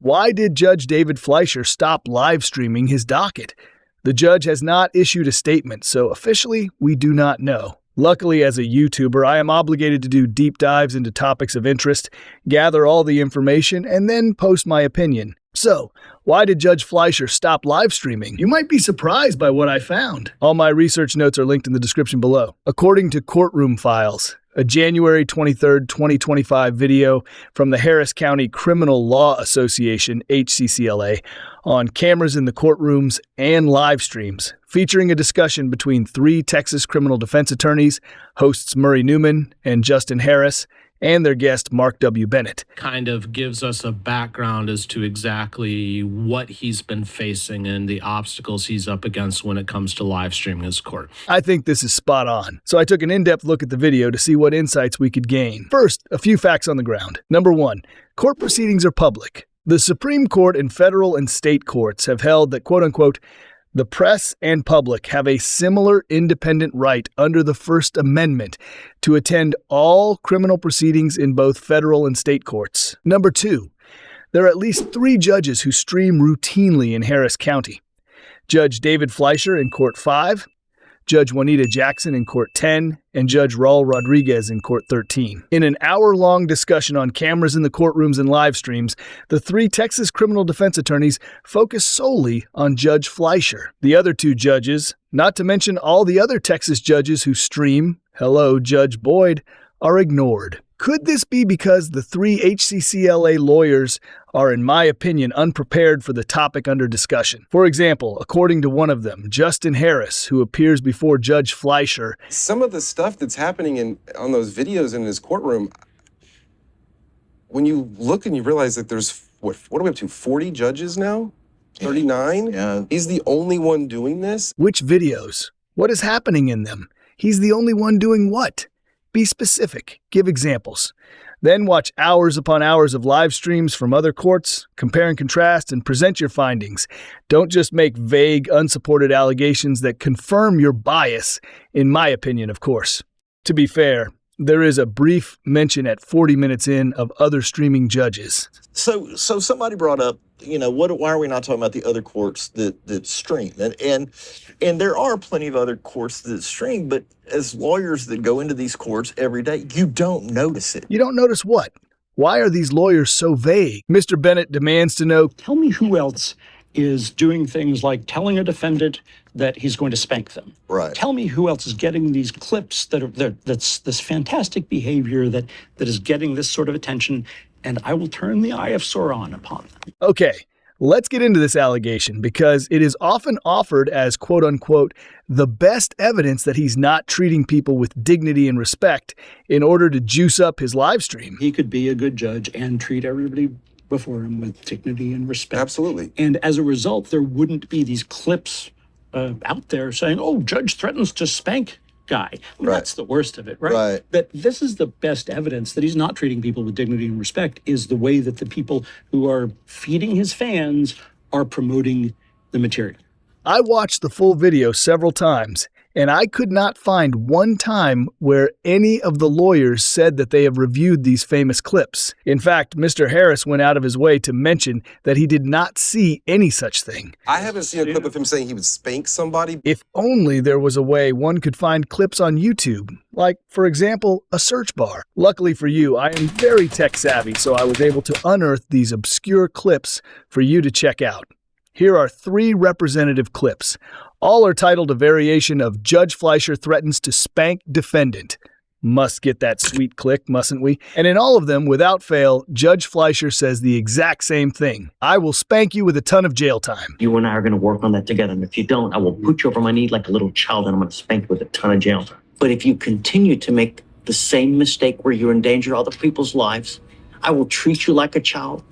Why did Judge David FLEISCHER stop live streaming his docket? The judge has not issued a statement, so officially, we do not know. Luckily, as a YouTuber, I am obligated to do deep dives into topics of interest, gather all the information, and then post my opinion. So, why did Judge FLEISCHER stop live streaming? You might be surprised by what I found. All my research notes are linked in the description below. According to courtroom files, a January 23, 2025 video from the Harris County Criminal Law Association, HCCLA, on cameras in the courtrooms and live streams, featuring a discussion between 3 Texas criminal defense attorneys, hosts Murray Newman and Justin Harris, and their guest, Mark W. Bennett. Kind of gives us a background as to exactly what he's been facing and the obstacles he's up against when it comes to live streaming his court. I think this is spot on, so I took an in-depth look at the video to see what insights we could gain. First, a few facts on the ground. Number 1, court proceedings are public. The Supreme Court and federal and state courts have held that, quote-unquote, the press and public have a similar independent right under the First Amendment to attend all criminal proceedings in both federal and state courts. Number 2, there are at least 3 judges who stream routinely in Harris County. Judge David FLEISCHER in Court 5, Judge Juanita Jackson in Court 10, and Judge Raul Rodriguez in Court 13. In an hour-long discussion on cameras in the courtrooms and live streams, the 3 Texas criminal defense attorneys focus solely on Judge FLEISCHER. The other 2 judges, not to mention all the other Texas judges who stream, hello, Judge Boyd, are ignored. Could this be because the 3 HCCLA lawyers are, in my opinion, unprepared for the topic under discussion? For example, according to one of them, Justin Harris, who appears before Judge FLEISCHER, some of the stuff that's happening on those videos in his courtroom, when you look and you realize that there's, what are we up to, 40 judges now? 39? Yeah. He's the only one doing this? Which videos? What is happening in them? He's the only one doing what? Be specific. Give examples. Then watch hours upon hours of live streams from other courts, compare and contrast, and present your findings. Don't just make vague, unsupported allegations that confirm your bias, in my opinion, of course. To be fair, there is a brief mention at 40 minutes in of other streaming judges. So somebody brought up, why are we not talking about the other courts that stream? And there are plenty of other courts that stream, but as lawyers that go into these courts every day, you don't notice it. You don't notice what? Why are these lawyers so vague? Mr. Bennett demands to know, tell me who else is doing things like telling a defendant that he's going to spank them. Right. Tell me who else is getting these clips that's this fantastic behavior that is getting this sort of attention, and I will turn the eye of Sauron upon them. Okay, let's get into this allegation because it is often offered as, quote-unquote, the best evidence that he's not treating people with dignity and respect in order to juice up his live stream. He could be a good judge and treat everybody before him with dignity and respect. Absolutely. And as a result, there wouldn't be these clips out there saying, oh, judge threatens to spank guy. Right. That's the worst of it, right? Right. That this is the best evidence that he's not treating people with dignity and respect is the way that the people who are feeding his fans are promoting the material. I watched the full video several times, and I could not find one time where any of the lawyers said that they have reviewed these famous clips. In fact, Mr. Harris went out of his way to mention that he did not see any such thing. I haven't seen a clip of him saying he would spank somebody. If only there was a way one could find clips on YouTube, like, for example, a search bar. Luckily for you, I am very tech savvy, so I was able to unearth these obscure clips for you to check out. Here are 3 representative clips. All are titled a variation of Judge FLEISCHER threatens to spank defendant. Must get that sweet click, mustn't we? And in all of them, without fail, Judge FLEISCHER says the exact same thing. I will spank you with a ton of jail time. You and I are going to work on that together. And if you don't, I will put you over my knee like a little child and I'm going to spank you with a ton of jail time. But if you continue to make the same mistake where you endanger other people's lives, I will treat you like a child.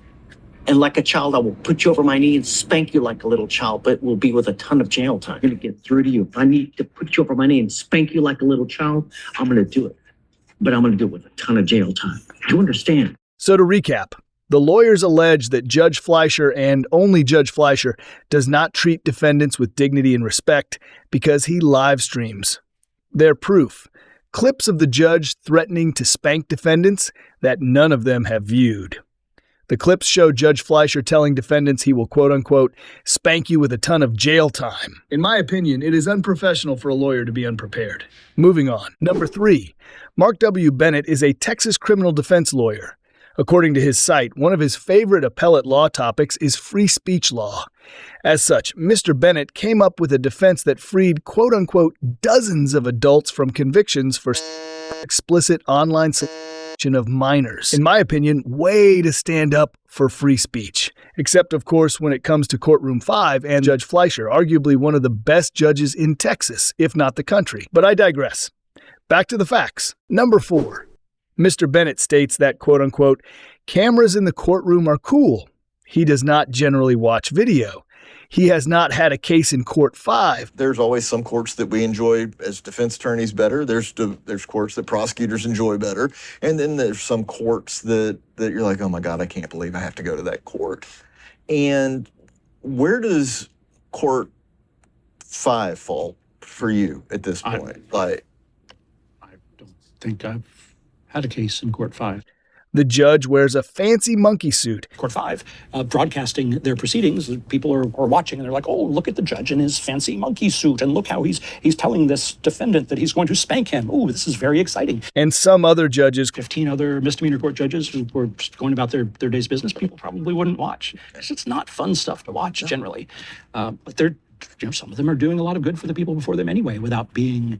And like a child, I will put you over my knee and spank you like a little child, but it will be with a ton of jail time. I'm going to get through to you. If I need to put you over my knee and spank you like a little child, I'm going to do it. But I'm going to do it with a ton of jail time. Do you understand? So to recap, the lawyers allege that Judge FLEISCHER and only Judge FLEISCHER does not treat defendants with dignity and respect because he live streams. Their proof: clips of the judge threatening to spank defendants that none of them have viewed. The clips show Judge Fleischer telling defendants he will quote-unquote spank you with a ton of jail time. In my opinion, it is unprofessional for a lawyer to be unprepared. Moving on. Number 3. Mark W. Bennett is a Texas criminal defense lawyer. According to his site, one of his favorite appellate law topics is free speech law. As such, Mr. Bennett came up with a defense that freed quote-unquote dozens of adults from convictions for explicit online solicitation of minors. In my opinion, way to stand up for free speech. Except, of course, when it comes to Courtroom 5 and Judge Fleischer, arguably one of the best judges in Texas, if not the country. But I digress. Back to the facts. Number 4. Mr. Bennett states that, quote-unquote, cameras in the courtroom are cool. He does not generally watch video. He has not had a case in Court 5. There's always some courts that we enjoy as defense attorneys better. There's courts that prosecutors enjoy better. And then there's some courts that you're like, oh my God, I can't believe I have to go to that court. And where does Court 5 fall for you at this point? I don't think I've had a case in Court 5. The judge wears a fancy monkey suit. Court 5, broadcasting their proceedings, people are watching and they're like, oh, look at the judge in his fancy monkey suit and look how he's telling this defendant that he's going to spank him. Oh, this is very exciting. And some other judges, 15 other misdemeanor court judges who were going about their day's business, people probably wouldn't watch. It's not fun stuff to watch generally. But they're, some of them are doing a lot of good for the people before them anyway without being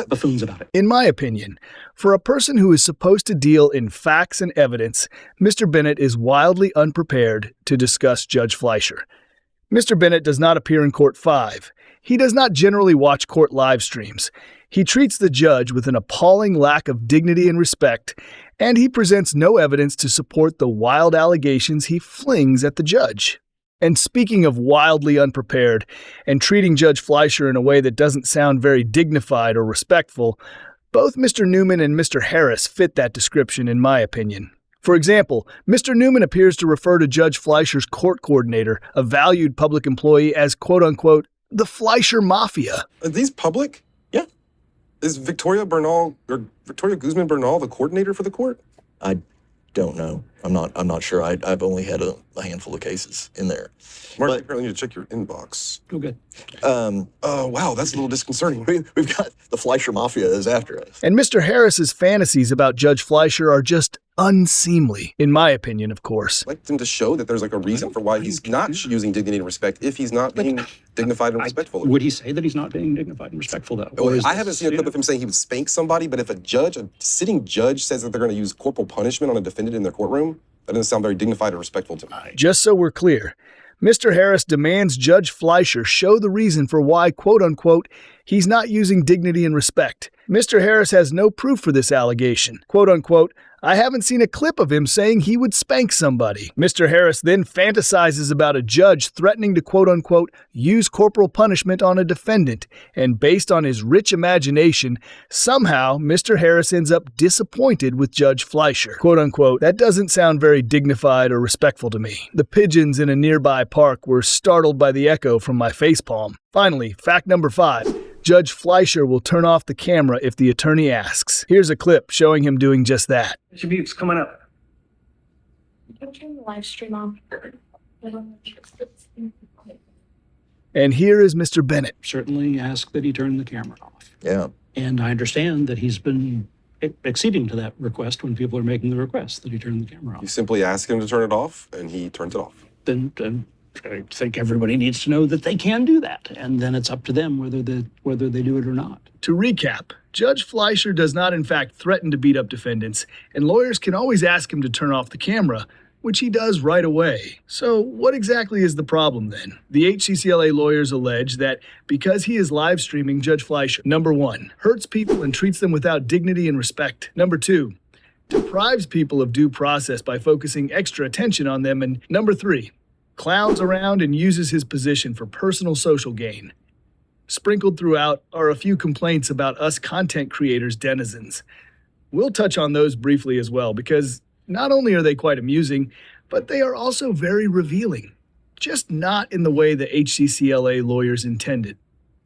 buffoons about it. In my opinion, for a person who is supposed to deal in facts and evidence, Mr. Bennett is wildly unprepared to discuss Judge Fleischer. Mr. Bennett does not appear in Court 5. He does not generally watch court live streams. He treats the judge with an appalling lack of dignity and respect, and he presents no evidence to support the wild allegations he flings at the judge. And speaking of wildly unprepared and treating Judge Fleischer in a way that doesn't sound very dignified or respectful, both Mr. Newman and Mr. Harris fit that description in my opinion. For example, Mr. Newman appears to refer to Judge Fleischer's court coordinator, a valued public employee, as quote-unquote, the Fleischer Mafia. Are these public? Yeah. Is Victoria Guzman Bernal the coordinator for the court? I don't know. I'm not sure. I've only had a handful of cases in there. Mark, But- you apparently need to check your inbox. Oh, good. Oh, wow, that's a little disconcerting. We've got the Fleischer Mafia is after us. And Mr. Harris's fantasies about Judge Fleischer are just unseemly, in my opinion, of course. I'd like them to show that there's like a reason for why he's not using dignity and respect if he's not being dignified and respectful. Would he say that he's not being dignified and respectful, though? Or is I haven't this- seen a clip of him saying he would spank somebody, but if a sitting judge says that they're going to use corporal punishment on a defendant in their courtroom, that doesn't sound very dignified or respectful to me. Just so we're clear, Mr. Harris demands Judge Fleischer show the reason for why, quote-unquote, he's not using dignity and respect. Mr. Harris has no proof for this allegation. Quote-unquote, I haven't seen a clip of him saying he would spank somebody. Mr. Harris then fantasizes about a judge threatening to, quote-unquote, use corporal punishment on a defendant, and based on his rich imagination, somehow Mr. Harris ends up disappointed with Judge Fleischer. Quote-unquote, that doesn't sound very dignified or respectful to me. The pigeons in a nearby park were startled by the echo from my facepalm. Finally, fact number 5. Judge Fleischer will turn off the camera if the attorney asks. Here's a clip showing him doing just that. Mr. Bukes, coming up. Can you turn the live stream off? And here is Mr. Bennett. Certainly ask that he turn the camera off. Yeah. And I understand that he's been acceding to that request when people are making the request that he turn the camera You off. simply ask him to turn it off, and he turns it off. Then I think everybody needs to know that they can do that. And then it's up to them whether they do it or not. To recap, Judge Fleischer does not in fact threaten to beat up defendants, and lawyers can always ask him to turn off the camera, which he does right away. So what exactly is the problem then? The HCCLA lawyers allege that because he is live streaming, Judge Fleischer, number 1, hurts people and treats them without dignity and respect. Number 2, deprives people of due process by focusing extra attention on them. And number 3, clowns around and uses his position for personal social gain. Sprinkled throughout are a few complaints about us content creators denizens. We'll touch on those briefly as well, because not only are they quite amusing, but they are also very revealing. Just not in the way the HCCLA lawyers intended.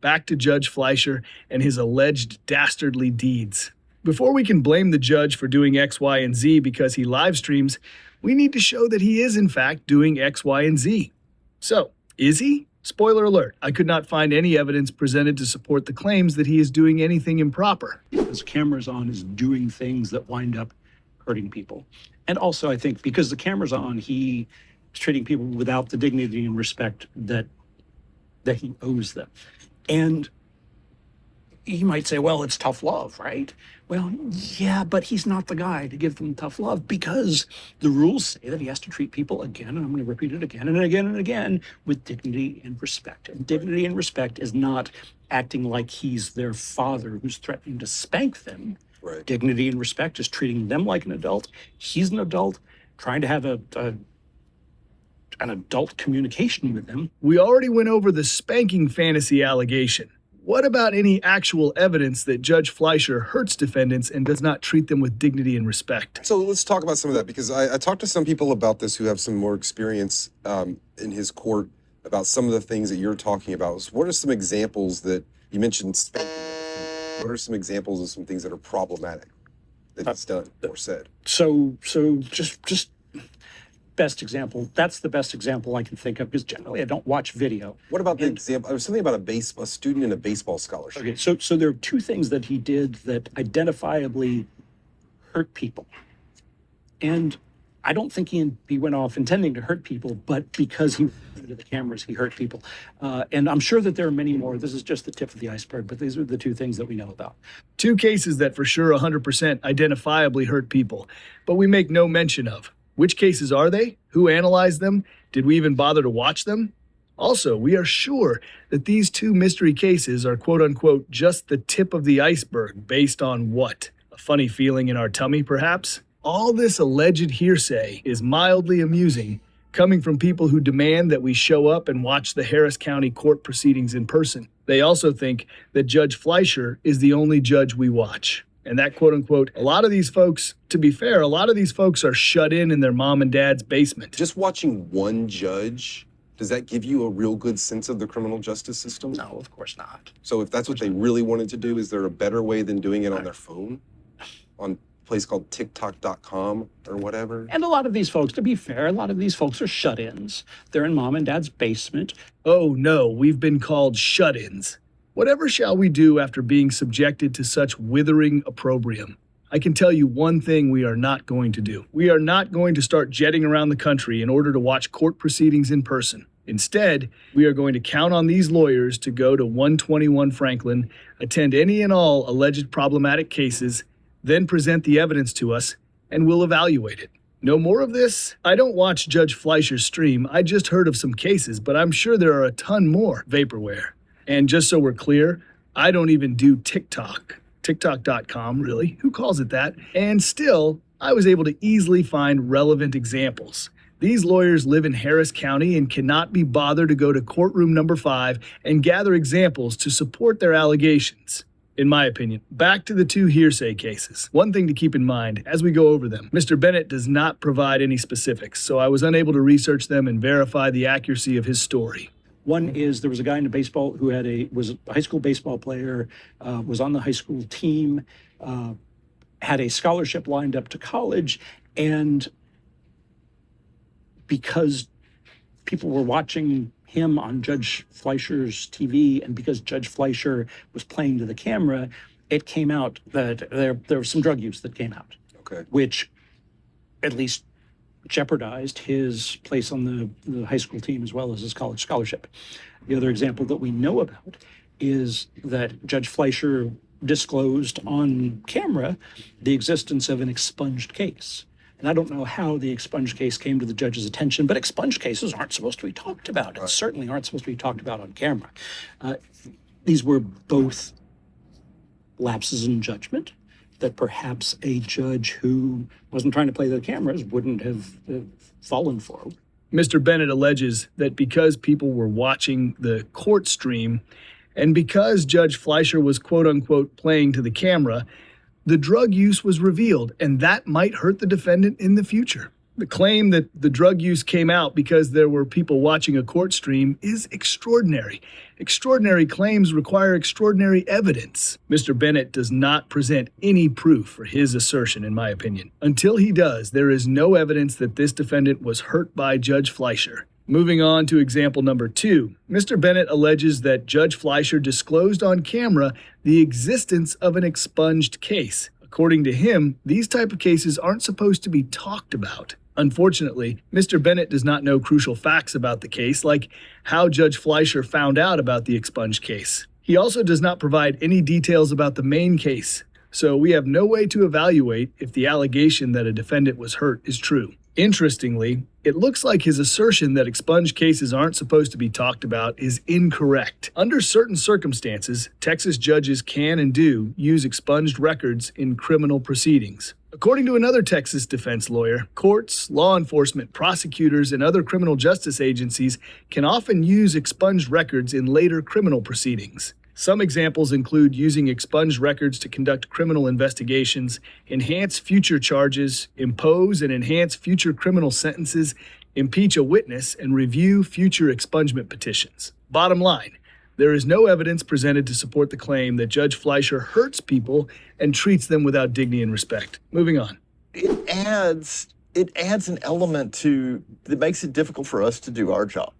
Back to Judge Fleischer and his alleged dastardly deeds. Before we can blame the judge for doing X, Y, and Z because he live streams, We need to show that he is, in fact, doing X, Y, and Z. So, is he? Spoiler alert, I could not find any evidence presented to support the claims that he is doing anything improper. His camera's on is doing things that wind up hurting people. And also, I think because the camera's on, he is treating people without the dignity and respect that he owes them. And you might say, well, it's tough love, right? Well, yeah, but he's not the guy to give them tough love because the rules say that he has to treat people again, and I'm going to repeat it again and again and again, with dignity and respect. And dignity and respect is not acting like he's their father who's threatening to spank them. Right. Dignity and respect is treating them like an adult. He's an adult, trying to have an adult communication with them. We already went over the spanking fantasy allegation. What about any actual evidence that Judge FLEISCHER hurts defendants and does not treat them with dignity and respect? So let's talk about some of that, because I talked to some people about this who have some more experience in his court about some of the things that you're talking about. So what are some examples that you mentioned spanking? What are some examples of some things that are problematic that he's done or said? So just best example. That's the best example I can think of because generally I don't watch video. What about the example? There was something about a student in a baseball scholarship. Okay, so there are two things that he did that identifiably hurt people. And I don't think he went off intending to hurt people, but because he to the cameras, he hurt people. And I'm sure that there are many more. This is just the tip of the iceberg, but these are the two things that we know about. Two cases that for sure 100% identifiably hurt people, but we make no mention of. Which cases are they? Who analyzed them? Did we even bother to watch them? Also, we are sure that these two mystery cases are quote-unquote just the tip of the iceberg based on what? A funny feeling in our tummy, perhaps? All this alleged hearsay is mildly amusing, coming from people who demand that we show up and watch the Harris County court proceedings in person. They also think that Judge FLEISCHER is the only judge we watch. And that quote-unquote, a lot of these folks, to be fair, a lot of these folks are shut in their mom and dad's basement. Just watching one judge, does that give you a real good sense of the criminal justice system? No, of course not. So if that's what they really wanted to do, is there a better way than doing it on their phone? On a place called TikTok.com or whatever? And a lot of these folks, to be fair, a lot of these folks are shut-ins. They're in mom and dad's basement. Oh no, we've been called shut-ins. Whatever shall we do after being subjected to such withering opprobrium? I can tell you one thing we are not going to do. We are not going to start jetting around the country in order to watch court proceedings in person. Instead, we are going to count on these lawyers to go to 121 Franklin, attend any and all alleged problematic cases, then present the evidence to us, and we'll evaluate it. No more of this? I don't watch Judge FLEISCHER's stream. I just heard of some cases, but I'm sure there are a ton more vaporware. And just so we're clear, I don't even do TikTok. TikTok.com, really? Who calls it that? And still, I was able to easily find relevant examples. These lawyers live in Harris County and cannot be bothered to go to courtroom number 5 and gather examples to support their allegations. In my opinion, back to the two hearsay cases. One thing to keep in mind as we go over them, Mr. Bennett does not provide any specifics, so I was unable to research them and verify the accuracy of his story. One is there was a guy in baseball who was a high school baseball player, was on the high school team, had a scholarship lined up to college, and because people were watching him on Judge FLEISCHER's TV, and because Judge FLEISCHER was playing to the camera, it came out that there was some drug use that came out, Okay. which at least jeopardized his place on the high school team as well as his college scholarship. The other example that we know about is that Judge FLEISCHER disclosed on camera the existence of an expunged case. And I don't know how the expunged case came to the judge's attention, but expunged cases aren't supposed to be talked about, and certainly aren't supposed to be talked about on camera. These were both lapses in judgment that perhaps a judge who wasn't trying to play the cameras wouldn't have fallen for. Mr. Bennett alleges that because people were watching the court stream and because Judge FLEISCHER was quote-unquote playing to the camera, the drug use was revealed, and that might hurt the defendant in the future. The claim that the drug use came out because there were people watching a court stream is extraordinary. Extraordinary claims require extraordinary evidence. Mr. Bennett does not present any proof for his assertion, in my opinion. Until he does, there is no evidence that this defendant was hurt by Judge FLEISCHER. Moving on to example number 2, Mr. Bennett alleges that Judge FLEISCHER disclosed on camera the existence of an expunged case. According to him, these type of cases aren't supposed to be talked about. Unfortunately, Mr. Bennett does not know crucial facts about the case, like how Judge FLEISCHER found out about the expunged case. He also does not provide any details about the main case, so we have no way to evaluate if the allegation that a defendant was hurt is true. Interestingly, it looks like his assertion that expunged cases aren't supposed to be talked about is incorrect. Under certain circumstances, Texas judges can and do use expunged records in criminal proceedings. According to another Texas defense lawyer, courts, law enforcement, prosecutors, and other criminal justice agencies can often use expunged records in later criminal proceedings. Some examples include using expunged records to conduct criminal investigations, enhance future charges, impose and enhance future criminal sentences, impeach a witness, and review future expungement petitions. Bottom line, there is no evidence presented to support the claim that Judge FLEISCHER hurts people and treats them without dignity and respect. Moving on. It adds an element that makes it difficult for us to do our job.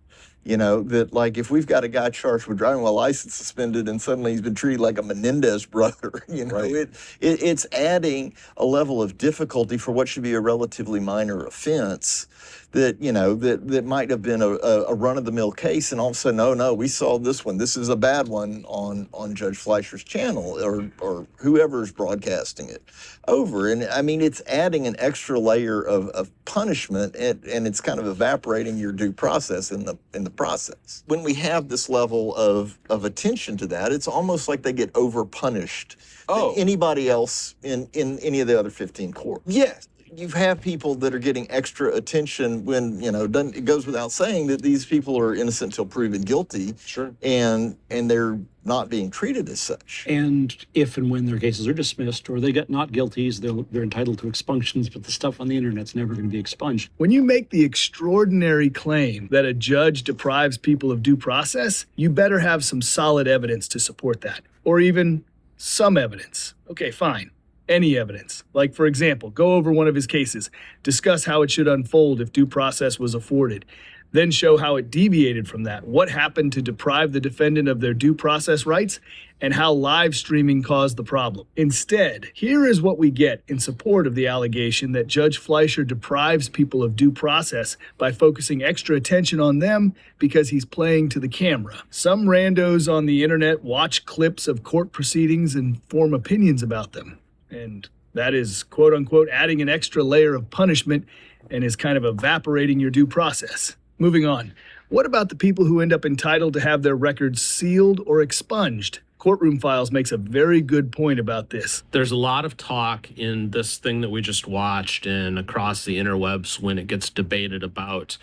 You know, that like if we've got a guy charged with driving while license suspended and suddenly he's been treated like a Menendez brother, you know, Right. it's adding a level of difficulty for what should be a relatively minor offense that, you know, that might have been a run-of-the-mill case, and all of a sudden, oh no, we saw this one. This is a bad one on Judge FLEISCHER's channel or whoever's broadcasting it over. And I mean, it's adding an extra layer of punishment, and it's kind of evaporating your due process in the process. When we have this level of attention to that, it's almost like they get over-punished than anybody else in any of the other 15 courts. Yes. You have people that are getting extra attention when, you know, it goes without saying that these people are innocent until proven guilty. Sure. And they're not being treated as such. And if and when their cases are dismissed or they get not guilties, they're entitled to expunctions, but the stuff on the internet's never going to be expunged. When you make the extraordinary claim that a judge deprives people of due process, you better have some solid evidence to support that, or even some evidence. Okay, fine. Any evidence. Like, for example, go over one of his cases, discuss how it should unfold if due process was afforded, then show how it deviated from that, what happened to deprive the defendant of their due process rights, and how live streaming caused the problem. Instead, here is what we get in support of the allegation that Judge FLEISCHER deprives people of due process by focusing extra attention on them because he's playing to the camera. Some randos on the internet watch clips of court proceedings and form opinions about them. And that is, quote unquote, adding an extra layer of punishment and is kind of evaporating your due process. Moving on. What about the people who end up entitled to have their records sealed or expunged? Courtroom Files makes a very good point about this. There's a lot of talk in this thing that we just watched and across the interwebs when it gets debated about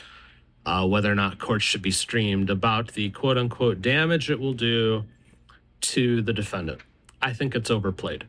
whether or not courts should be streamed, about the quote unquote damage it will do to the defendant. I think it's overplayed.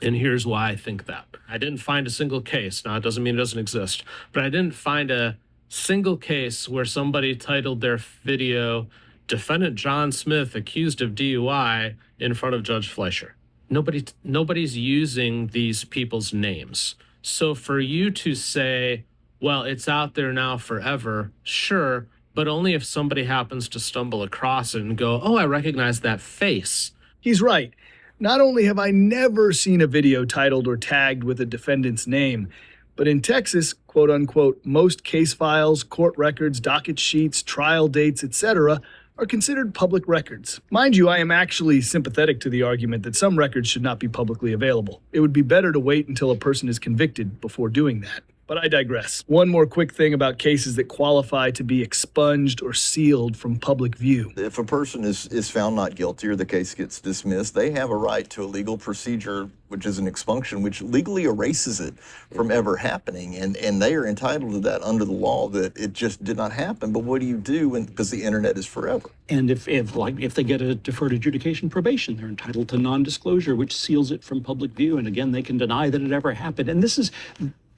And here's why I think that. I didn't find a single case. Now, it doesn't mean it doesn't exist, but I didn't find a single case where somebody titled their video, Defendant John Smith accused of DUI, in front of Judge FLEISCHER. Nobody's using these people's names. So for you to say, well, it's out there now forever, sure, but only if somebody happens to stumble across it and go, oh, I recognize that face. He's right. Not only have I never seen a video titled or tagged with a defendant's name, but in Texas, quote unquote, most case files, court records, docket sheets, trial dates, etc., are considered public records. Mind you, I am actually sympathetic to the argument that some records should not be publicly available. It would be better to wait until a person is convicted before doing that. But I digress. One more quick thing about cases that qualify to be expunged or sealed from public view. If a person is found not guilty or the case gets dismissed, they have a right to a legal procedure, which is an expunction, which legally erases it from ever happening. And they are entitled to that under the law, that it just did not happen. But what do you do because the internet is forever? And if they get a deferred adjudication probation, they're entitled to non-disclosure, which seals it from public view. And again, they can deny that it ever happened. And this is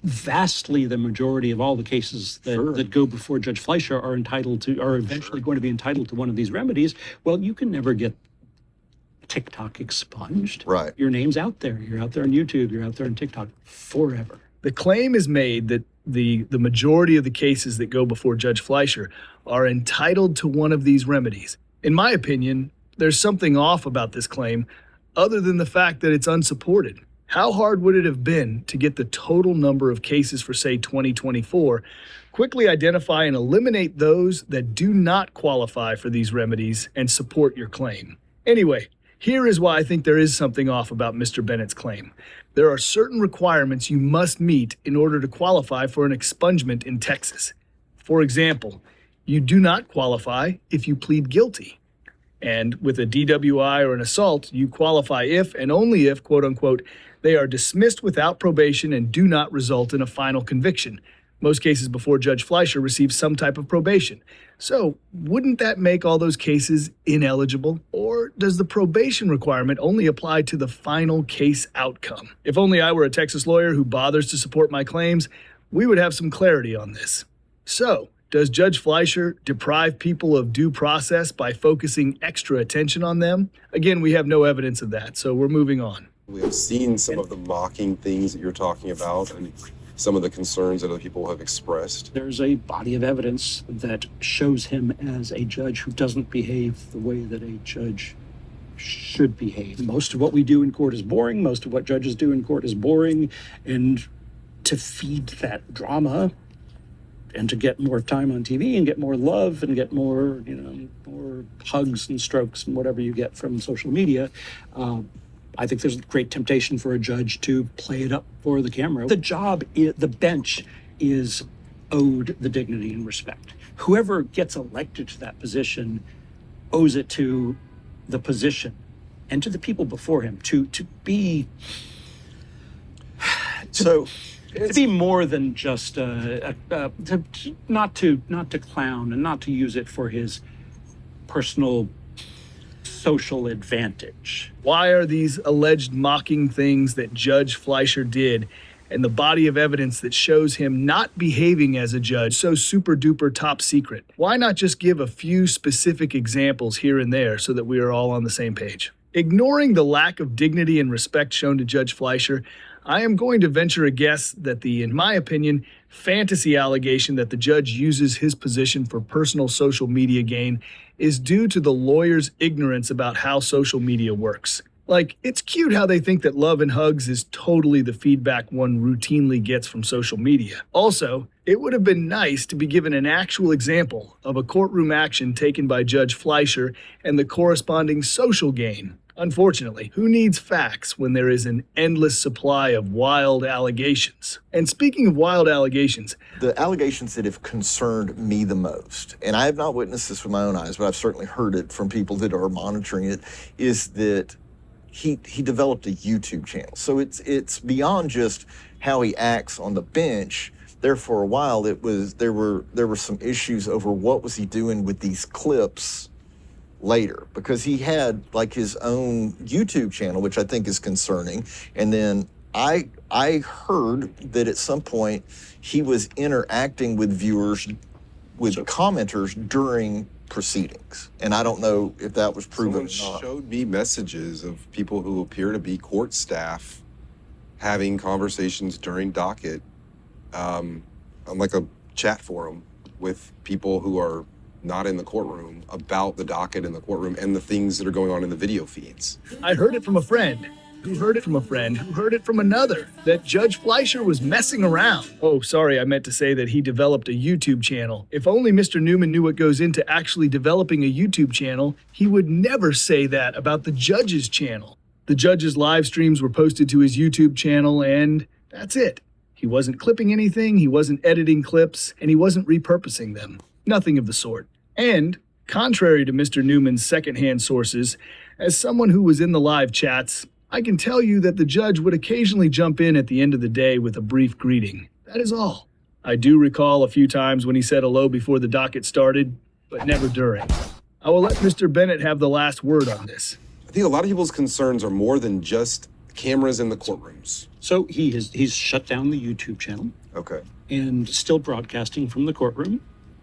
vastly the majority of all the cases that go before Judge Fleischer are eventually going to be entitled to one of these remedies, well, you can never get TikTok expunged. Right. Your name's out there. You're out there on YouTube. You're out there on TikTok forever. The claim is made that the majority of the cases that go before Judge Fleischer are entitled to one of these remedies. In my opinion, there's something off about this claim other than the fact that it's unsupported. How hard would it have been to get the total number of cases for, say, 2024, quickly identify and eliminate those that do not qualify for these remedies and support your claim? Anyway, here is why I think there is something off about Mr. Bennett's claim. There are certain requirements you must meet in order to qualify for an expungement in Texas. For example, you do not qualify if you plead guilty. And with a DWI or an assault, you qualify if and only if, quote unquote, they are dismissed without probation and do not result in a final conviction. Most cases before Judge Fleischer receive some type of probation. So wouldn't that make all those cases ineligible? Or does the probation requirement only apply to the final case outcome? If only I were a Texas lawyer who bothers to support my claims, we would have some clarity on this. So, does Judge Fleischer deprive people of due process by focusing extra attention on them? Again, we have no evidence of that, so we're moving on. We have seen some of the mocking things that you're talking about and some of the concerns that other people have expressed. There's a body of evidence that shows him as a judge who doesn't behave the way that a judge should behave. Most of what we do in court is boring. Most of what judges do in court is boring. And to feed that drama and to get more time on TV and get more love and get more, more hugs and strokes and whatever you get from social media, I think there's great temptation for a judge to play it up for the camera. The bench is owed the dignity and respect. Whoever gets elected to that position owes it to the position and to the people before him to be more than just not to clown and not to use it for his personal social advantage. Why are these alleged mocking things that Judge Fleischer did and the body of evidence that shows him not behaving as a judge so super duper top secret? Why not just give a few specific examples here and there so that we are all on the same page? Ignoring the lack of dignity and respect shown to Judge Fleischer, I am going to venture a guess that the, in my opinion, fantasy allegation that the judge uses his position for personal social media gain is due to the lawyer's ignorance about how social media works. Like, it's cute how they think that love and hugs is totally the feedback one routinely gets from social media. Also, it would have been nice to be given an actual example of a courtroom action taken by Judge Fleischer and the corresponding social gain. Unfortunately, who needs facts when there is an endless supply of wild allegations? And speaking of wild allegations, the allegations that have concerned me the most, and I have not witnessed this with my own eyes, but I've certainly heard it from people that are monitoring it, is that he developed a YouTube channel. So it's beyond just how he acts on the bench. There for a while, there were some issues over what was he doing with these clips later, because he had like his own YouTube channel, which I think is concerning. And then I heard that at some point he was interacting with viewers, with commenters during proceedings. And I don't know if that was proven Someone or not. showed me messages of people who appear to be court staff having conversations during docket on like a chat forum with people who are not in the courtroom about the docket in the courtroom and the things that are going on in the video feeds. I heard it from a friend who heard it from a friend who heard it from another that Judge Fleischer was messing around. Oh, sorry, I meant to say that he developed a YouTube channel. If only Mr. Newman knew what goes into actually developing a YouTube channel, he would never say that about the judge's channel. The judge's live streams were posted to his YouTube channel, and that's it. He wasn't clipping anything, he wasn't editing clips, and he wasn't repurposing them. Nothing of the sort. And, contrary to Mr. Newman's secondhand sources, as someone who was in the live chats, I can tell you that the judge would occasionally jump in at the end of the day with a brief greeting. That is all. I do recall a few times when he said hello before the docket started, but never during. I will let Mr. Bennett have the last word on this. I think a lot of people's concerns are more than just cameras in the courtrooms. So he's shut down the YouTube channel Okay. and still broadcasting from the courtroom,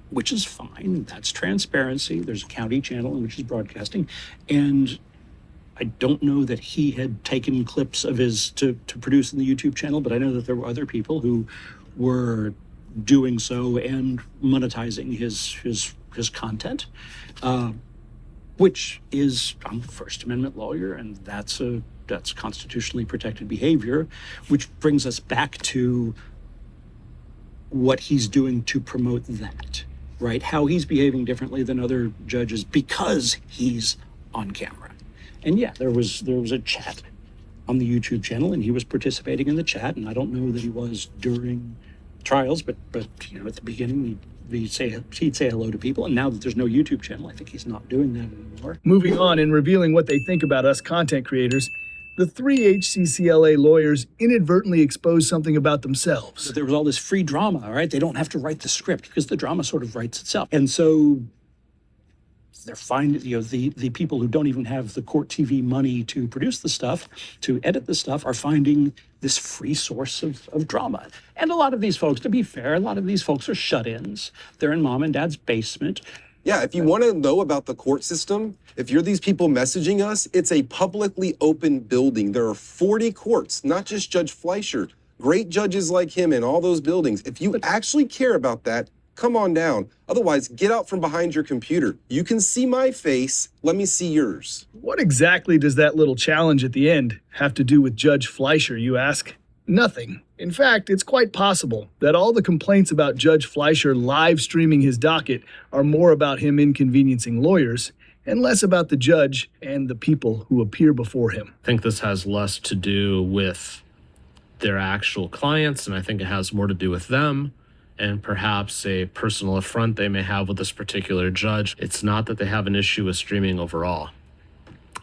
which is fine. That's transparency. There's a county channel in which he's broadcasting. And I don't know that he had taken clips of his to produce in the YouTube channel, but I know that there were other people who were doing so and monetizing his content, which is, I'm a First Amendment lawyer, and that's constitutionally protected behavior, which brings us back to what he's doing to promote that, right? How he's behaving differently than other judges because he's on camera. And yeah, there was a chat on the YouTube channel, and he was participating in the chat, and I don't know that he was during trials, but you know, at the beginning he'd say hello to people, and now that there's no YouTube channel, I think he's not doing that anymore. Moving on and revealing what they think about us content creators, the three HCCLA lawyers inadvertently exposed something about themselves. So there was all this free drama, right? They don't have to write the script because the drama sort of writes itself. And so they're finding, you know, the people who don't even have the court TV money to produce the stuff, to edit the stuff, are finding this free source of drama. And a lot of these folks, to be fair, a lot of these folks are shut-ins. They're in mom and dad's basement. Yeah, if you want to know about the court system, if you're these people messaging us, it's a publicly open building. There are 40 courts, not just Judge Fleischer, great judges like him in all those buildings. If you actually care about that, come on down. Otherwise, get out from behind your computer. You can see my face. Let me see yours. What exactly does that little challenge at the end have to do with Judge Fleischer, you ask? Nothing. In fact, it's quite possible that all the complaints about Judge Fleischer live streaming his docket are more about him inconveniencing lawyers and less about the judge and the people who appear before him. I think this has less to do with their actual clients, and I think it has more to do with them and perhaps a personal affront they may have with this particular judge. It's not that they have an issue with streaming overall.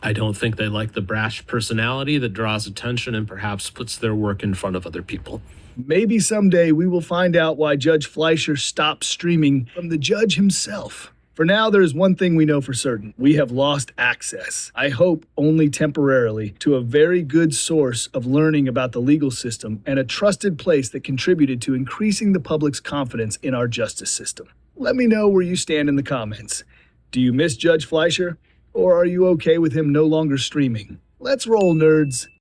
I don't think they like the brash personality that draws attention and perhaps puts their work in front of other people. Maybe someday we will find out why Judge Fleischer stopped streaming from the judge himself. For now, there is one thing we know for certain. We have lost access, I hope only temporarily, to a very good source of learning about the legal system and a trusted place that contributed to increasing the public's confidence in our justice system. Let me know where you stand in the comments. Do you miss Judge Fleischer? Or are you okay with him no longer streaming? Let's roll, nerds.